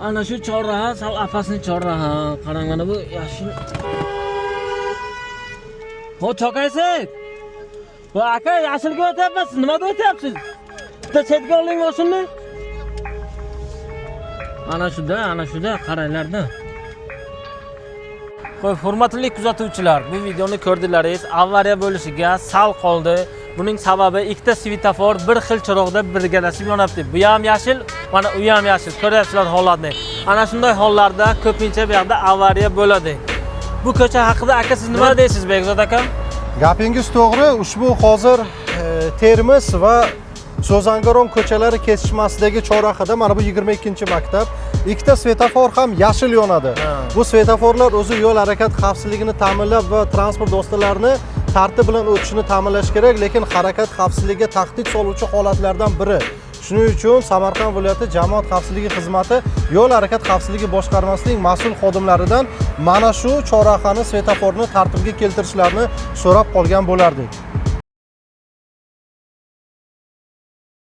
Ana shu chorraha, sal apasini chorraha. Qarang mana bu yashil. Ho, chokaysiz. Va aka, yashilga o'tyapsiz. Nimada o'tyapsiz? Bitta chetga oling mashina. Ana shuda qaranglar-da. Qo'y, hurmatli kuzatuvchilar, bu videoni ko'rdingiz. Avariya bo'lishiga sal qoldi. Buning sababi ikkita svetofor bir xil chiroqda birgalashib yonibdi. Bu ham yashil, mana u ham yashil. Ko'ryapsizlar holatni. Ana shunday hollarda ko'pincha bu yerda avariya bo'ladi. Bu ko'cha haqida aka siz nima deysiz, Bekzod akam? Gapingiz to'g'ri. Ushbu hozir Termiz va So'zangaron ko'chalari kesishmasidagi chorrahada mana bu 22-maktab ikkita svetofor ham yashil yonadi. Bu svetoforlar o'zi yo'l harakat xavfsizligini ta'minlab va transport vositalarini tartib bilan o'tishini ta'minlash kerak, lekin harakat xavfsizligiga tahdid soluvchi holatlardan biri. Shuning uchun Samarqand viloyati jamoat xavfsizligi xizmati yo'l harakat xavfsizligi boshqarmasining mas'ul xodimlaridan mana shu chorrahani svetoforni tartibga keltirishlarini so'rab qolgan bo'lardik.